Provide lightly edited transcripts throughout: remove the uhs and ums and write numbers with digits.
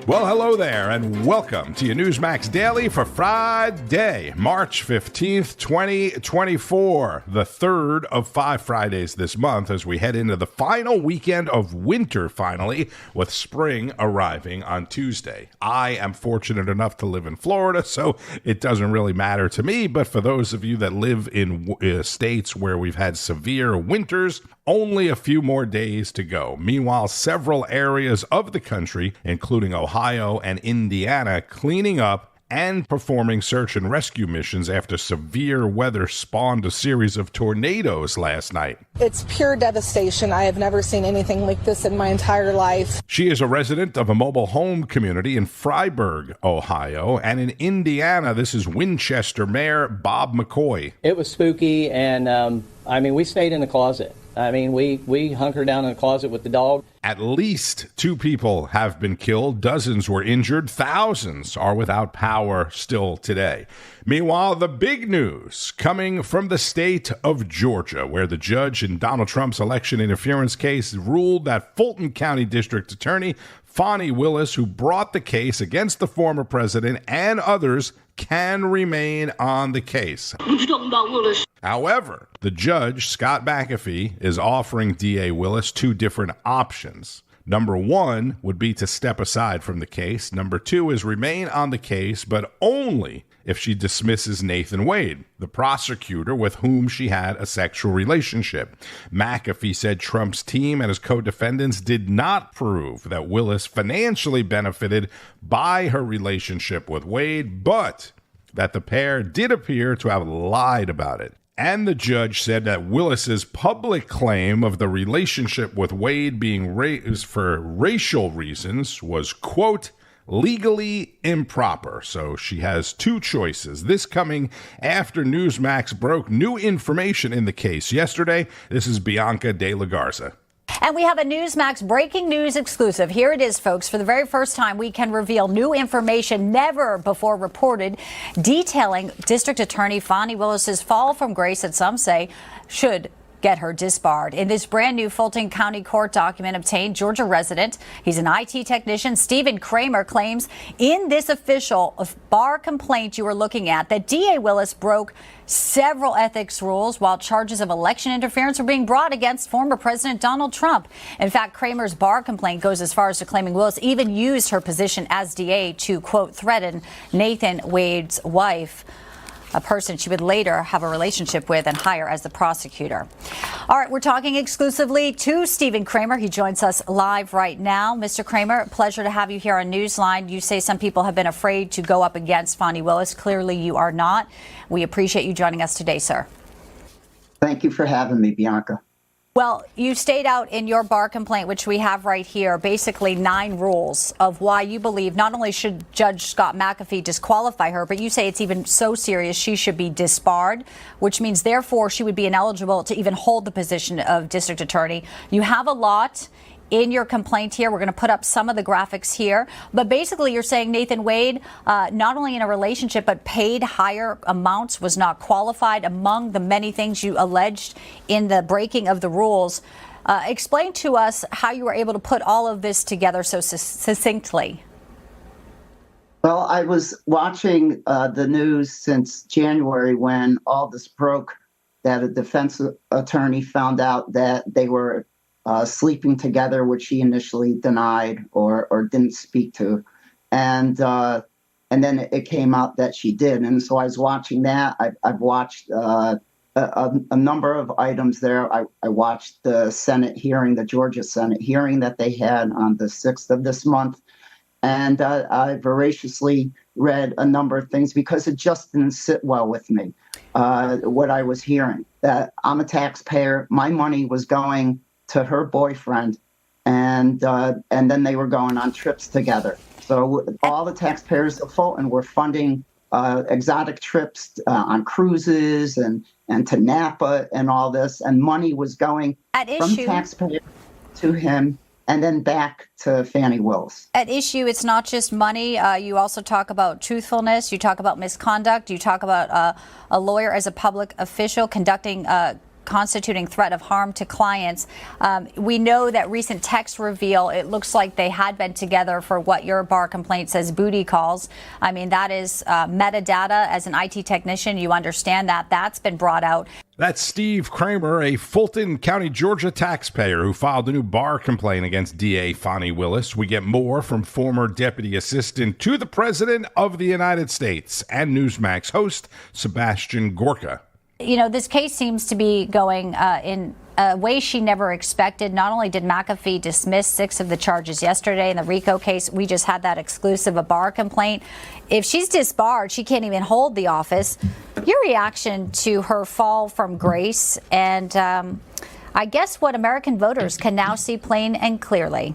Well, hello there, and welcome to your Newsmax Daily for Friday, March 15th, 2024, the third of 5 Fridays this month as we head into the final weekend of winter, finally, with spring arriving on Tuesday. I am fortunate enough to live in Florida, so it doesn't really matter to me, but for those of you that live in states where we've had severe winters, only a few more days to go. Meanwhile, several areas of the country, including Ohio and Indiana, cleaning up and performing search and rescue missions after severe weather spawned a series of tornadoes last night. It's pure devastation. I have never seen anything like this in my entire life. She is a resident of a mobile home community in Freiburg, Ohio, and in Indiana, this is Winchester Mayor Bob McCoy. It was spooky, and we stayed in the closet. We hunkered down in the closet with the dog. At least 2 people have been killed, dozens were injured, thousands are without power still today. Meanwhile, the big news coming from the state of Georgia, where the judge in Donald Trump's election interference case ruled that Fulton County District Attorney Fani Willis, who brought the case against the former president and others, can remain on the case. What you talking about, Willis? However, the judge, Scott McAfee, is offering DA Willis 2 different options. Number 1 would be to step aside from the case. Number 2 is remain on the case, but only if she dismisses Nathan Wade, the prosecutor with whom she had a sexual relationship. McAfee said Trump's team and his co-defendants did not prove that Willis financially benefited by her relationship with Wade, but that the pair did appear to have lied about it. And the judge said that Willis's public claim of the relationship with Wade being raised for racial reasons was, quote, legally improper. So she has 2 choices. This coming after Newsmax broke new information in the case yesterday. This is Bianca De La Garza. And we have a Newsmax breaking news exclusive. Here it is, folks. For the very first time, we can reveal new information never before reported, detailing District Attorney Fani Willis's fall from grace that some say should get her disbarred. In this brand new Fulton County court document obtained, Georgia resident, he's an IT technician, Stephen Kramer, claims in this official bar complaint you are looking at that DA Willis broke several ethics rules while charges of election interference were being brought against former President Donald Trump. In fact, Kramer's bar complaint goes as far as to claiming Willis even used her position as DA to, quote, threaten Nathan Wade's wife, a person she would later have a relationship with and hire as the prosecutor. All right, we're talking exclusively to Stephen Kramer. He joins us live right now. Mr. Kramer, pleasure to have you here on Newsline. You say some people have been afraid to go up against Fani Willis. Clearly you are not. We appreciate you joining us today, sir. Thank you for having me, Bianca. Well, you stated out in your bar complaint, which we have right here, basically 9 rules of why you believe not only should Judge Scott McAfee disqualify her, but you say it's even so serious she should be disbarred, which means therefore she would be ineligible to even hold the position of district attorney. You have a lot in your complaint here. We're going to put up some of the graphics here. But basically, you're saying Nathan Wade, not only in a relationship, but paid higher amounts, was not qualified among the many things you alleged in the breaking of the rules. Explain to us how you were able to put all of this together so succinctly. Well, I was watching the news since January when all this broke, that a defense attorney found out that they were sleeping together, which she initially denied or didn't speak to. And then it came out that she did. And so I was watching that. I've watched a number of items there. I watched the Senate hearing, the Georgia Senate hearing that they had on the 6th of this month. And I voraciously read a number of things because it just didn't sit well with me, what I was hearing. That I'm a taxpayer. My money was going to her boyfriend, and then they were going on trips together. So all the taxpayers of Fulton were funding exotic trips on cruises and to Napa and all this, and money was going from taxpayers to him and then back to Fani Willis. At issue, it's not just money. You also talk about truthfulness. You talk about misconduct. You talk about a lawyer as a public official conducting constituting threat of harm to clients. We know that recent texts reveal it looks like they had been together for what your bar complaint says booty calls. I mean, that is metadata. As an IT technician, you understand that. That's been brought out. That's Steve Kramer, a Fulton County, Georgia taxpayer who filed a new bar complaint against DA Fani Willis. We get more from former Deputy Assistant to the President of the United States and Newsmax host Sebastian Gorka. You know, this case seems to be going in a way she never expected. Not only did McAfee dismiss 6 of the charges yesterday in the RICO case, we just had that exclusive, a bar complaint. If she's disbarred, she can't even hold the office. Your reaction to her fall from grace and I guess what American voters can now see plain and clearly.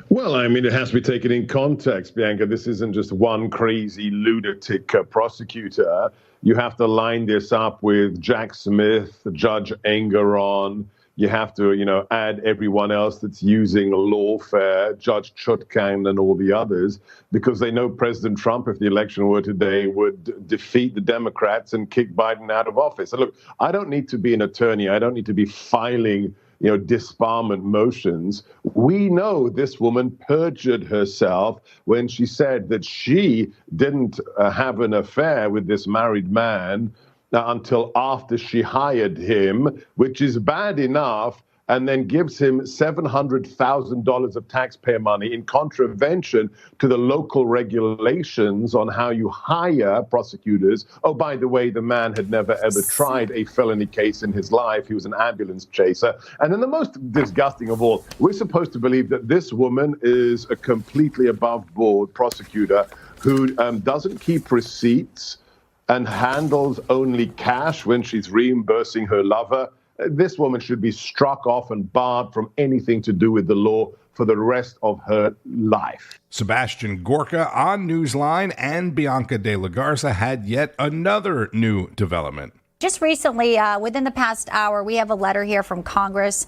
Well, I mean, it has to be taken in context, Bianca. This isn't just one crazy lunatic prosecutor. You have to line this up with Jack Smith, Judge Engeron. You have to, add everyone else that's using lawfare, Judge Chutkan and all the others, because they know President Trump, if the election were today, would defeat the Democrats and kick Biden out of office. So look, I don't need to be an attorney. I don't need to be filing disbarment motions. We know this woman perjured herself when she said that she didn't have an affair with this married man until after she hired him, which is bad enough, and then gives him $700,000 of taxpayer money in contravention to the local regulations on how you hire prosecutors. Oh, by the way, the man had never, ever tried a felony case in his life. He was an ambulance chaser. And then the most disgusting of all, we're supposed to believe that this woman is a completely above board prosecutor who doesn't keep receipts and handles only cash when she's reimbursing her lover. This woman should be struck off and barred from anything to do with the law for the rest of her life. Sebastian Gorka on Newsline, and Bianca De La Garza had yet another new development. Just recently, within the past hour, we have a letter here from Congress.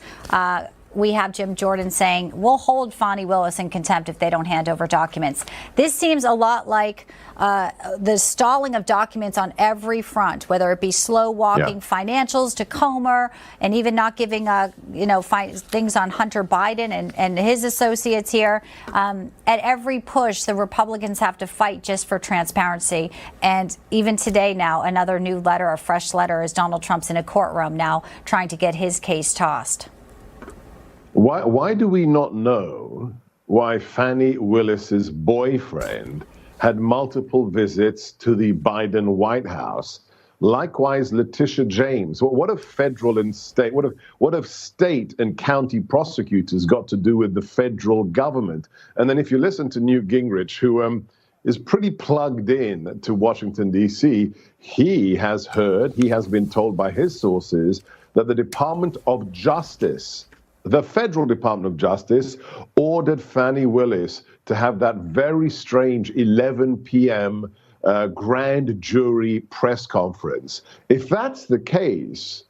We have Jim Jordan saying, we'll hold Fani Willis in contempt if they don't hand over documents. This seems a lot like the stalling of documents on every front, whether it be slow walking financials to Comer and even not giving, things on Hunter Biden and his associates here. At every push, the Republicans have to fight just for transparency. And even today now, another new letter, a fresh letter, as Donald Trump's in a courtroom now trying to get his case tossed. Why do we not know why Fani Willis's boyfriend had multiple visits to the Biden White House? Likewise, Letitia James. What have federal and state, what have state and county prosecutors got to do with the federal government? And then if you listen to Newt Gingrich, who is pretty plugged in to Washington, D.C., he has been told by his sources that the Department of Justice, the Federal Department of Justice, ordered Fani Willis to have that very strange 11 p.m. grand jury press conference. If that's the case,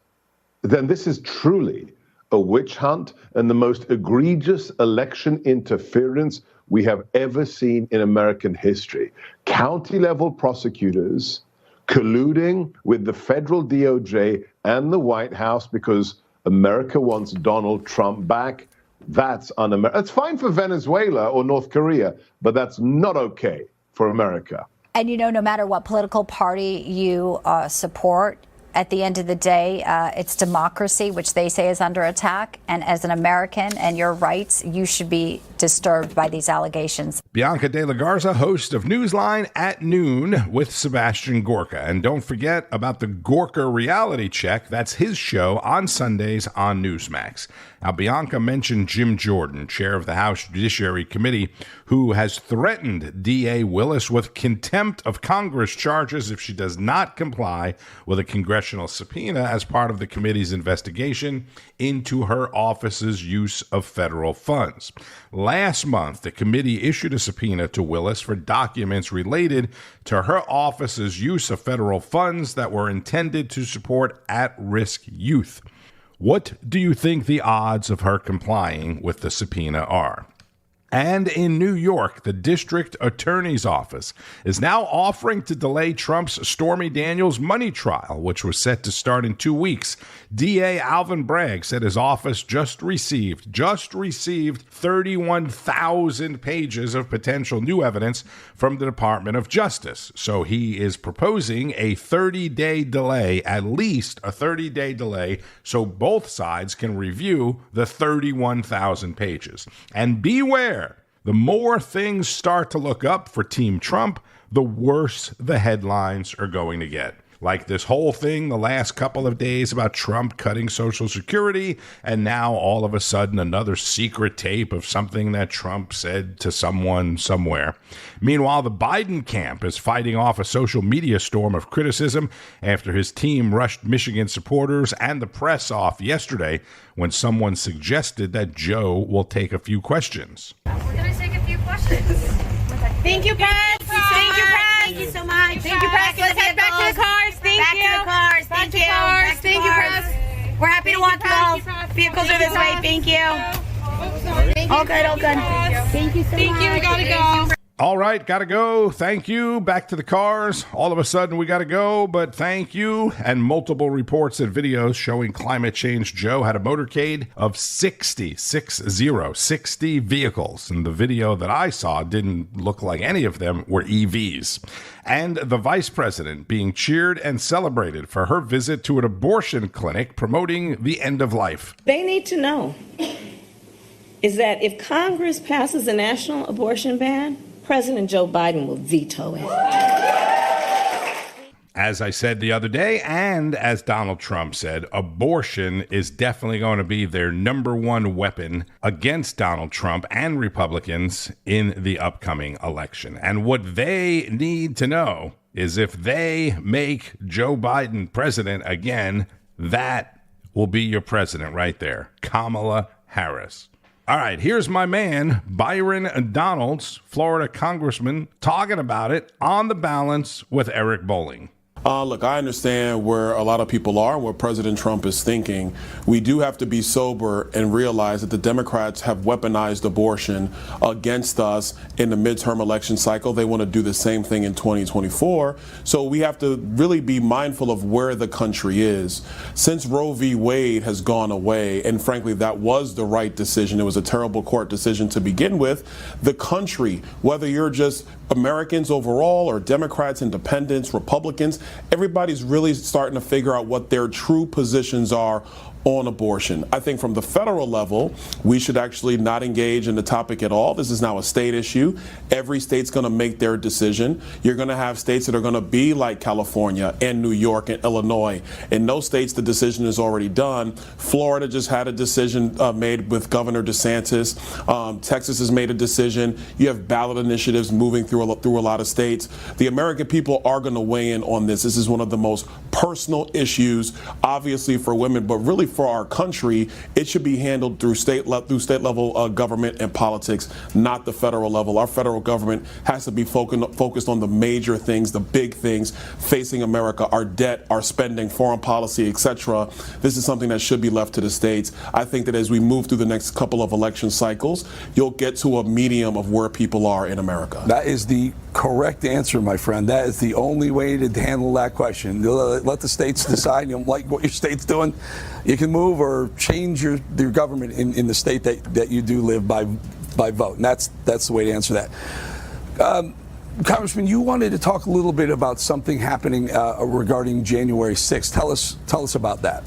then this is truly a witch hunt and the most egregious election interference we have ever seen in American history. County-level prosecutors colluding with the federal DOJ and the White House because America wants Donald Trump back. That's un-American. It's fine for Venezuela or North Korea, but that's not okay for America. And, no matter what political party you support, at the end of the day, it's democracy, which they say is under attack. And as an American and your rights, you should be disturbed by these allegations. Bianca De La Garza, host of Newsline at noon with Sebastian Gorka. And don't forget about the Gorka Reality Check. That's his show on Sundays on Newsmax. Now, Bianca mentioned Jim Jordan, chair of the House Judiciary Committee, who has threatened DA Willis with contempt of Congress charges if she does not comply with a congressional subpoena as part of the committee's investigation into her office's use of federal funds. Last month, the committee issued a subpoena to Willis for documents related to her office's use of federal funds that were intended to support at-risk youth. What do you think the odds of her complying with the subpoena are? And in New York, the district attorney's office is now offering to delay Trump's Stormy Daniels money trial, which was set to start in 2 weeks. DA Alvin Bragg said his office just received 31,000 pages of potential new evidence from the Department of Justice. So he is proposing a 30-day delay, at least a 30-day delay, so both sides can review the 31,000 pages. And beware, the more things start to look up for Team Trump, the worse the headlines are going to get. Like this whole thing the last couple of days about Trump cutting Social Security, and now all of a sudden another secret tape of something that Trump said to someone somewhere. Meanwhile, the Biden camp is fighting off a social media storm of criticism after his team rushed Michigan supporters and the press off yesterday when someone suggested that Joe will take a few questions. We're going to take a few questions. Thank you, press. Thank you, press. Thank you so much. Thank you, press. Let's head back to the cars. Thank back you. To the cars. Back Thank to you. cars. Back to Thank you, cars. press. We're happy to walk all vehicles are this way. Thank you. All good, all good. Thank you so much. Thank you. We got to go. All right, gotta go. Thank you. Back to the cars. All of a sudden, we gotta go, but thank you. And multiple reports and videos showing Climate Change Joe had a motorcade of 60 vehicles. And the video that I saw didn't look like any of them were EVs. And the vice president being cheered and celebrated for her visit to an abortion clinic promoting the end of life. They need to know is that if Congress passes a national abortion ban, President Joe Biden will veto it. As I said the other day, and as Donald Trump said, abortion is definitely going to be their number one weapon against Donald Trump and Republicans in the upcoming election. And what they need to know is if they make Joe Biden president again, that will be your president right there, Kamala Harris. All right, here's my man, Byron Donalds, Florida congressman, talking about it on The Balance with Eric Bolling. Look, I understand where a lot of people are, what President Trump is thinking. We do have to be sober and realize that the Democrats have weaponized abortion against us in the midterm election cycle. They want to do the same thing in 2024. So we have to really be mindful of where the country is. Since Roe v. Wade has gone away, and frankly, that was the right decision. It was a terrible court decision to begin with. The country, whether you're just Americans overall or Democrats, independents, Republicans, everybody's really starting to figure out what their true positions are on abortion. I think from the federal level, we should actually not engage in the topic at all. This is now a state issue. Every state's going to make their decision. You're going to have states that are going to be like California and New York and Illinois. In those states, the decision is already done. Florida just had a decision made with Governor DeSantis. Texas has made a decision. You have ballot initiatives moving through a lot of states. The American people are going to weigh in on this. This is one of the most personal issues, obviously for women, but really for our country. It should be handled through state level government and politics, not the federal level. Our federal government has to be focused on the major things, the big things facing America, our debt, our spending, foreign policy, etc. This is something that should be left to the states. I think that as we move through the next couple of election cycles, you'll get to a medium of where people are in America. That is the correct answer, my friend. That is the only way to handle that question. Let the states decide. You know, like what your state's doing, you can move or change your government in the state that you do live by vote, and that's the way to answer that. Congressman, you wanted to talk a little bit about something happening regarding January 6th. Tell us about that.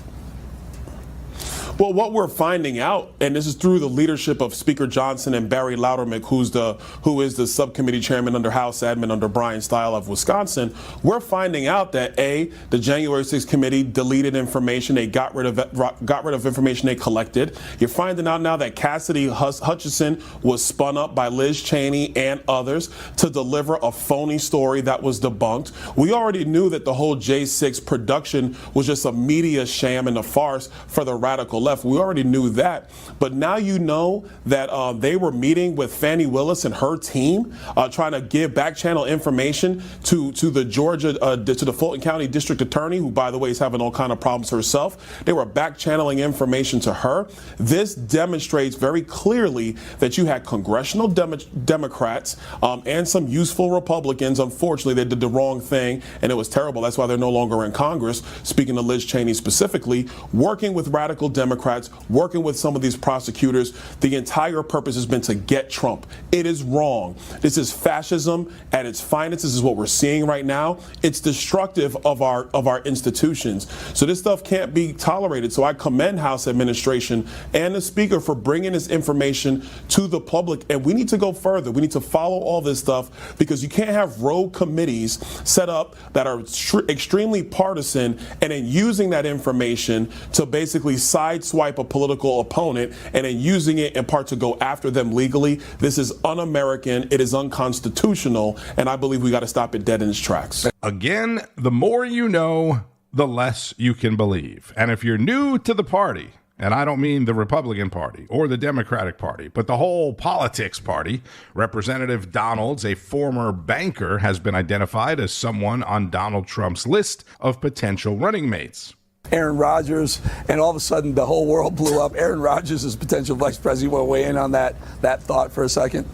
Well, what we're finding out, and this is through the leadership of Speaker Johnson and Barry Loudermilk, who is the subcommittee chairman under House Admin under Brian Stile of Wisconsin, we're finding out that the January 6th committee deleted information. They got rid of information they collected. You're finding out now that Cassidy Hutchinson was spun up by Liz Cheney and others to deliver a phony story that was debunked. We already knew that the whole J6 production was just a media sham and a farce for the radical left. We already knew that. But now you know that they were meeting with Fani Willis and her team, trying to give back channel information to the Georgia, to the Fulton County District Attorney, who, by the way, is having all kind of problems herself. They were back channeling information to her. This demonstrates very clearly that you had congressional Democrats and some useful Republicans. Unfortunately, they did the wrong thing, and it was terrible. That's why they're no longer in Congress, speaking to Liz Cheney specifically, working with radical Democrats, working with some of these prosecutors. The entire purpose has been to get Trump. It is wrong. This is fascism at its finest. This is what we're seeing right now. It's destructive of our institutions. So this stuff can't be tolerated. So I commend House administration and the Speaker for bringing this information to the public. And we need to go further. We need to follow all this stuff, because you can't have rogue committees set up that are extremely partisan and then using that information to basically sideswipe a political opponent and then using it in part to go after them legally. This is un-American. It is unconstitutional. And I believe we got to stop it dead in its tracks. Again, the more you know, the less you can believe. And if you're new to the party, and I don't mean the Republican Party or the Democratic Party, but the whole politics party, Representative Donalds, a former banker, has been identified as someone on Donald Trump's list of potential running mates. Aaron Rodgers, and all of a sudden the whole world blew up. Aaron Rodgers is potential vice president. You want to weigh in on that thought for a second?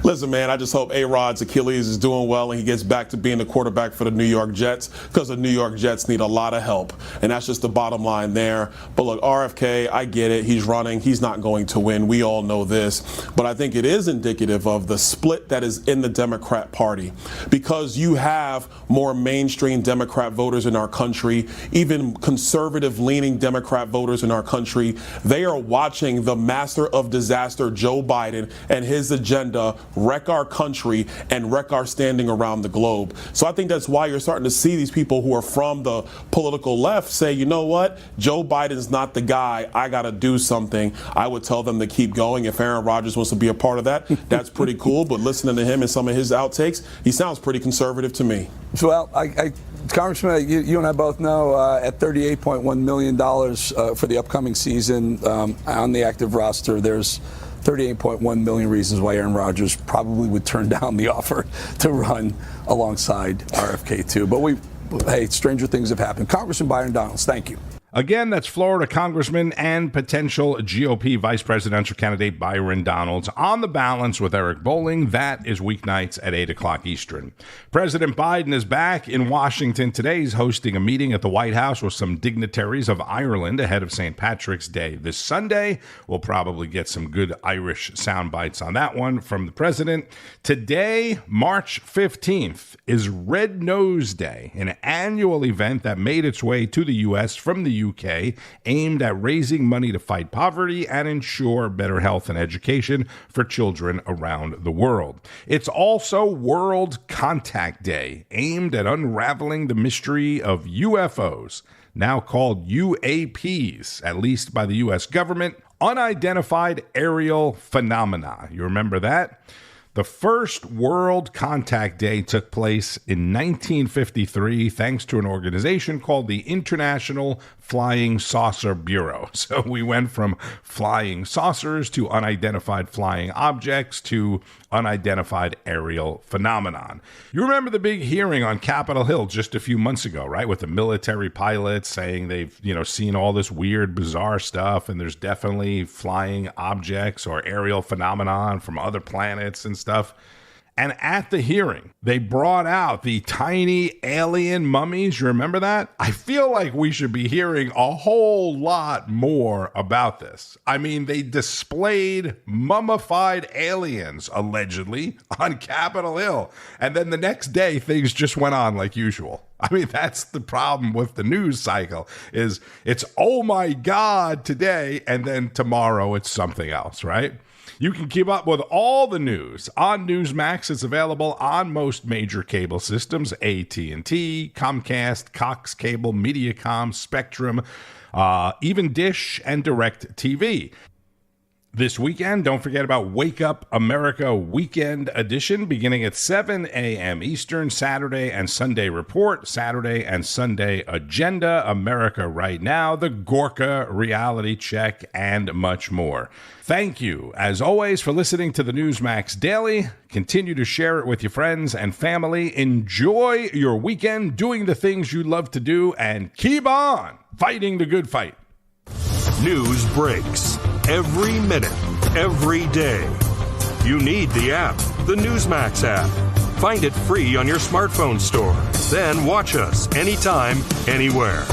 Listen, man, I just hope A-Rod's Achilles is doing well and he gets back to being the quarterback for the New York Jets, because the New York Jets need a lot of help. And that's just the bottom line there. But look, RFK, I get it. He's running. He's not going to win. We all know this. But I think it is indicative of the split that is in the Democrat Party, because you have more mainstream Democrat voters in our country, even conservative-leaning Democrat voters in our country. They are watching the master of disaster, Joe Biden, and his agenda wreck our country and wreck our standing around the globe. So I think that's why you're starting to see these people who are from the political left say, you know what, Joe Biden's not the guy. I got to do something. I would tell them to keep going. If Aaron Rodgers wants to be a part of that, that's pretty cool. But listening to him and some of his outtakes, he sounds pretty conservative to me. Well, Congressman, you and I both know at $38.1 million for the upcoming season on the active roster, there's 38.1 million reasons why Aaron Rodgers probably would turn down the offer to run alongside RFK too. But hey, stranger things have happened. Congressman Byron Donalds, thank you. Again, that's Florida Congressman and potential GOP vice presidential candidate Byron Donalds on The Balance with Eric Bolling. That is weeknights at 8 o'clock Eastern. President Biden is back in Washington today. He's hosting a meeting at the White House with some dignitaries of Ireland ahead of St. Patrick's Day this Sunday. We'll probably get some good Irish sound bites on that one from the president. Today, March 15th, is Red Nose Day, an annual event that made its way to the U.S. from the UK, aimed at raising money to fight poverty and ensure better health and education for children around the world. It's also World Contact Day, aimed at unraveling the mystery of UFOs, now called UAPs, at least by the U.S. government, unidentified aerial phenomena. You remember that? The first World Contact Day took place in 1953 thanks to an organization called the International Flying Saucer Bureau. So we went from flying saucers to unidentified flying objects to unidentified aerial phenomenon. You remember the big hearing on Capitol Hill just a few months ago, right? With the military pilots saying they've, seen all this weird, bizarre stuff, and there's definitely flying objects or aerial phenomenon from other planets and stuff. And at the hearing, they brought out the tiny alien mummies. You remember that? I feel like we should be hearing a whole lot more about this. I mean, they displayed mummified aliens, allegedly, on Capitol Hill. And then the next day, things just went on like usual. I mean, that's the problem with the news cycle, is it's, oh my God, today, and then tomorrow it's something else, right? You can keep up with all the news on Newsmax. It's available on most major cable systems, AT&T, Comcast, Cox Cable, Mediacom, Spectrum, even Dish and DirecTV. This weekend, don't forget about Wake Up America Weekend Edition beginning at 7 a.m. Eastern, Saturday and Sunday Report, Saturday and Sunday Agenda, America Right Now, the Gorka Reality Check, and much more. Thank you, as always, for listening to the Newsmax Daily. Continue to share it with your friends and family. Enjoy your weekend doing the things you love to do, and keep on fighting the good fight. News breaks every minute, every day. You need the app, the Newsmax app. Find it free on your smartphone store. Then watch us anytime, anywhere.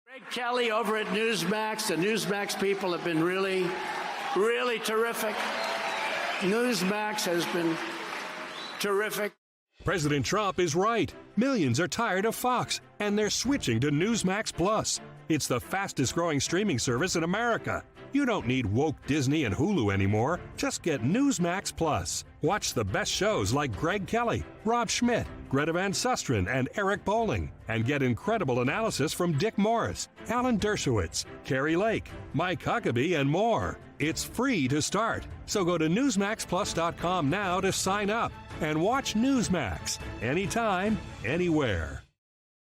Greg Kelly over at Newsmax. The Newsmax people have been really, really terrific. Newsmax has been terrific. President Trump is right. Millions are tired of Fox, and they're switching to Newsmax Plus. It's the fastest growing streaming service in America. You don't need woke Disney and Hulu anymore. Just get Newsmax Plus. Watch the best shows like Greg Kelly, Rob Schmidt, Greta Van Susteren, and Eric Bolling. And get incredible analysis from Dick Morris, Alan Dershowitz, Carrie Lake, Mike Huckabee, and more. It's free to start. So go to NewsmaxPlus.com now to sign up and watch Newsmax anytime, anywhere.